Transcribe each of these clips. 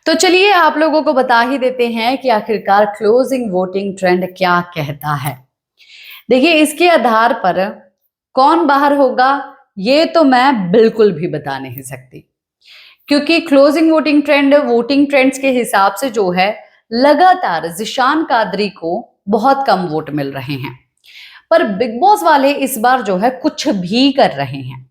तो चलिए आप लोगों को बता ही देते हैं कि आखिरकार क्लोजिंग वोटिंग ट्रेंड क्या कहता है। देखिए, इसके आधार पर कौन बाहर होगा ये तो मैं बिल्कुल भी बता नहीं सकती, क्योंकि closing voting trend voting trends के हिसाब से जो है लगातार ज़ीशान कादरी को बहुत कम वोट मिल रहे हैं। पर बिग बॉस वाले इस बार जो है कुछ भी कर रहे हैं।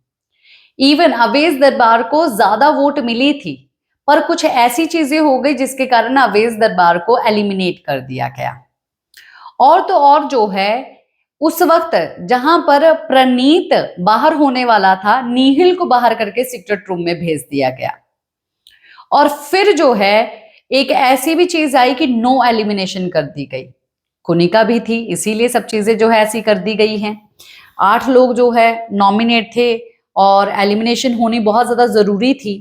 इवन अवेश दरबार को ज्यादा वोट मिली थी, पर कुछ ऐसी चीजें हो गई जिसके कारण अवेश दरबार को एलिमिनेट कर दिया गया। और तो और जो है, उस वक्त जहां पर प्रणीत बाहर होने वाला था, नीहिल को बाहर करके सीक्रेट रूम में भेज दिया गया। और फिर जो है एक ऐसी भी चीज आई कि नो एलिमिनेशन कर दी गई। कुनिका भी थी, इसीलिए सब चीजें जो है ऐसी कर दी गई हैं। 8 लोग जो है नॉमिनेट थे और एलिमिनेशन होनी बहुत ज्यादा जरूरी थी,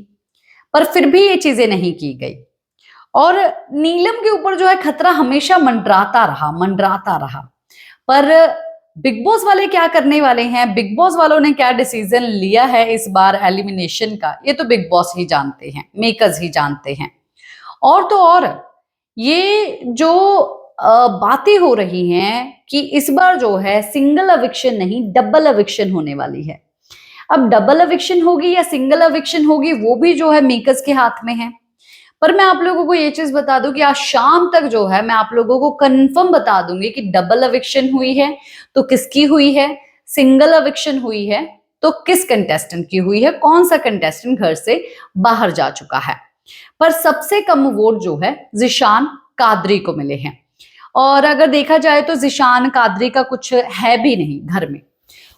पर फिर भी ये चीजें नहीं की गई। और नीलम के ऊपर जो है खतरा हमेशा मंडराता रहा। पर बिग बॉस वाले क्या करने वाले हैं, बिग बॉस वालों ने क्या डिसीजन लिया है इस बार एलिमिनेशन का, ये तो बिग बॉस ही जानते हैं, मेकर्स ही जानते हैं। और तो और ये जो बातें हो रही हैं कि इस बार जो है सिंगल अविक्शन नहीं डबल अविक्शन होने वाली है। अब डबल अविक्शन होगी या सिंगल अविक्शन होगी वो भी जो है मेकर्स के हाथ में है। पर मैं आप लोगों को ये चीज बता दूं कि आज शाम तक जो है मैं आप लोगों को कंफर्म बता दूंगी कि डबल अविक्शन हुई है तो किसकी हुई है, सिंगल अविक्शन हुई है तो किस कंटेस्टेंट की हुई है, कौन सा कंटेस्टेंट घर से बाहर जा चुका है। पर सबसे कम वोट जो है ज़ीशान कादरी को मिले हैं। और अगर देखा जाए तो ज़ीशान कादरी का कुछ है भी नहीं घर में,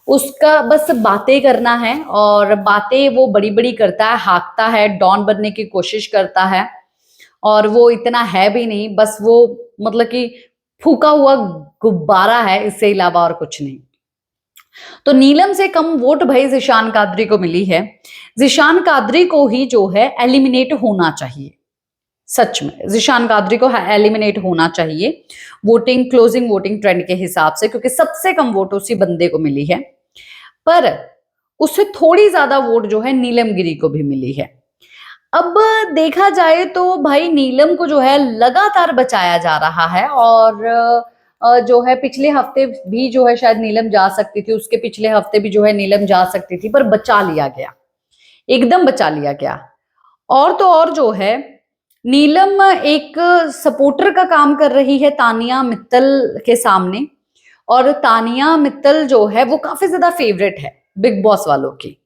उसका बस बातें करना है और बातें वो बड़ी बड़ी करता है, हाँकता है, डॉन बनने की कोशिश करता है। और वो इतना है भी नहीं, बस वो मतलब कि फूका हुआ गुब्बारा है, इससे अलावा और कुछ नहीं। तो नीलम से कम वोट भाई ज़ीशान कादरी को मिली है। ज़ीशान कादरी को ही जो है एलिमिनेट होना चाहिए। सच में ज़ीशान कादरी को एलिमिनेट होना चाहिए वोटिंग क्लोजिंग वोटिंग ट्रेंड के हिसाब से, क्योंकि सबसे कम वोट उसी बंदे को मिली है। पर उससे थोड़ी ज्यादा वोट जो है नीलम गिरी को भी मिली है। अब देखा जाए तो भाई नीलम को जो है लगातार बचाया जा रहा है। और जो है पिछले हफ्ते भी जो है शायद नीलम जा सकती थी, उसके पिछले हफ्ते भी जो है नीलम जा सकती थी, पर बचा लिया गया, एकदम बचा लिया गया। और तो और जो है नीलम एक सपोर्टर का काम कर रही है तानिया मित्तल के सामने। और तानिया मित्तल जो है वो काफी ज्यादा फेवरेट है बिग बॉस वालों की।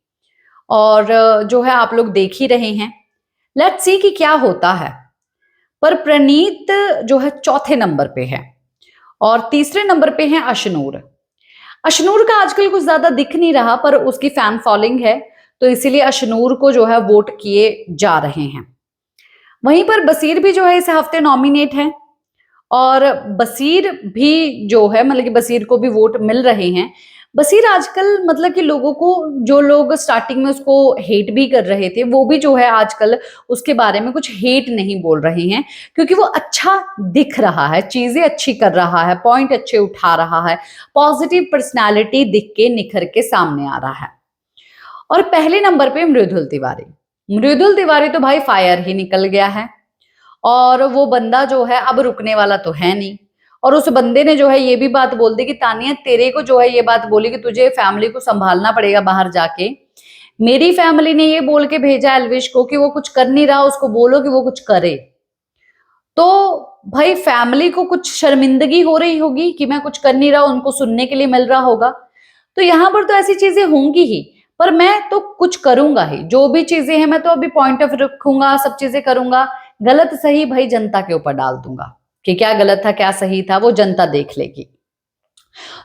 और जो है आप लोग देख ही रहे हैं, लेट्स सी कि क्या होता है। पर प्रणीत जो है चौथे नंबर पे है और तीसरे नंबर पे है अशनूर। अशनूर का आजकल कुछ ज्यादा दिख नहीं रहा, पर उसकी फैन फॉलोइंग है, तो इसीलिए अशनूर को जो है वोट किए जा रहे हैं। वहीं पर बसीर भी जो है इस हफ्ते नॉमिनेट है और बसीर भी जो है मतलब कि बसीर को भी वोट मिल रहे हैं। बसीर आजकल मतलब कि लोगों को, जो लोग स्टार्टिंग में उसको हेट भी कर रहे थे, वो भी जो है आजकल उसके बारे में कुछ हेट नहीं बोल रहे हैं, क्योंकि वो अच्छा दिख रहा है, चीजें अच्छी कर रहा है, पॉइंट अच्छे उठा रहा है, पॉजिटिव पर्सनालिटी दिख के निखर के सामने आ रहा है। और पहले नंबर पे मृदुल तिवारी। मृदुल तिवारी तो भाई फायर ही निकल गया है और वो बंदा जो है अब रुकने वाला तो है नहीं। और उस बंदे ने जो है ये भी बात बोल दी कि तानिया तेरे को जो है ये बात बोली कि तुझे फैमिली को संभालना पड़ेगा बाहर जाके। मेरी फैमिली ने ये बोल के भेजा एल्विश को कि वो कुछ कर नहीं रहा, उसको बोलो कि वो कुछ करे। तो भाई फैमिली को कुछ शर्मिंदगी हो रही होगी कि मैं कुछ कर नहीं रहा, उनको सुनने के लिए मिल रहा होगा। तो यहाँ पर तो ऐसी चीजें होंगी ही, पर मैं तो कुछ करूंगा ही, जो भी चीजें हैं मैं तो अभी पॉइंट ऑफ रखूंगा, सब चीजें करूंगा। गलत सही भाई जनता के ऊपर डाल दूंगा कि क्या गलत था क्या सही था, वो जनता देख लेगी।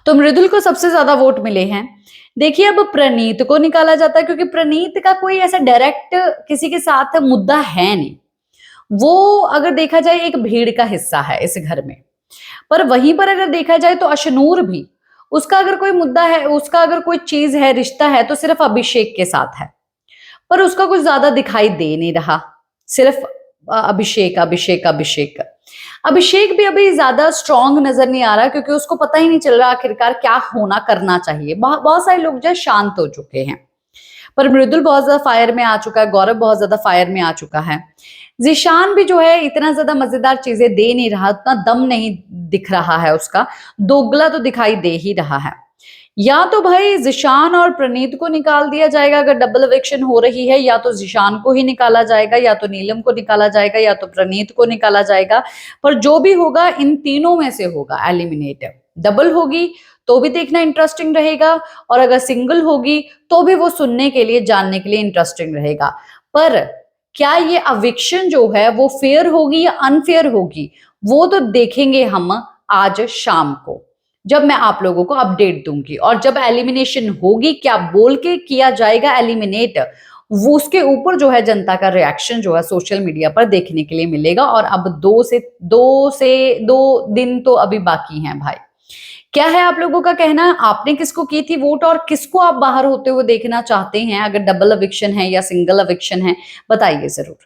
तो मृदुल को सबसे ज्यादा वोट मिले हैं। देखिए अब प्रणीत को निकाला जाता है, क्योंकि प्रणीत का कोई ऐसा डायरेक्ट किसी के साथ मुद्दा है नहीं। वो अगर देखा जाए एक भीड़ का हिस्सा है इस घर में। पर वहीं पर अगर देखा जाए तो अशनूर भी, उसका अगर कोई मुद्दा है, उसका अगर कोई चीज है, रिश्ता है, तो सिर्फ अभिषेक के साथ है। पर उसका कुछ ज्यादा दिखाई दे नहीं रहा, सिर्फ अभिषेक अभिषेक अभिषेक। अभिषेक भी अभी ज्यादा स्ट्रांग नजर नहीं आ रहा, क्योंकि उसको पता ही नहीं चल रहा आखिरकार क्या होना करना चाहिए। बहुत सारे लोग जो है शांत हो चुके हैं। पर मृदुल बहुत ज्यादा फायर में आ चुका है, गौरव बहुत ज्यादा फायर में आ चुका है। जिशान भी जो है इतना ज्यादा मजेदार चीजें दे नहीं रहा, उतना दम नहीं दिख रहा है उसका, दोगला तो दिखाई दे ही रहा है। या तो भाई जिशान और प्रणीत को निकाल दिया जाएगा अगर डबल इविक्शन हो रही है, या तो जिशान को ही निकाला जाएगा, या तो नीलम को निकाला जाएगा, या तो प्रणीत को निकाला जाएगा। पर जो भी होगा इन तीनों में से होगा एलिमिनेट। डबल होगी तो भी देखना इंटरेस्टिंग रहेगा, और अगर सिंगल होगी तो भी वो सुनने के लिए, जानने के लिए इंटरेस्टिंग रहेगा। पर क्या ये अविक्शन जो है वो फेयर होगी या अनफेयर होगी, वो तो देखेंगे हम आज शाम को, जब मैं आप लोगों को अपडेट दूंगी। और जब एलिमिनेशन होगी, क्या बोल के किया जाएगा एलिमिनेट, वो उसके ऊपर जो है जनता का रिएक्शन जो है सोशल मीडिया पर देखने के लिए मिलेगा। और अब दो दिन तो अभी बाकी हैं भाई। क्या है आप लोगों का कहना, आपने किसको की थी वोट, और किसको आप बाहर होते हुए देखना चाहते हैं, अगर डबल अविक्शन है या सिंगल अविक्शन है, बताइए जरूर।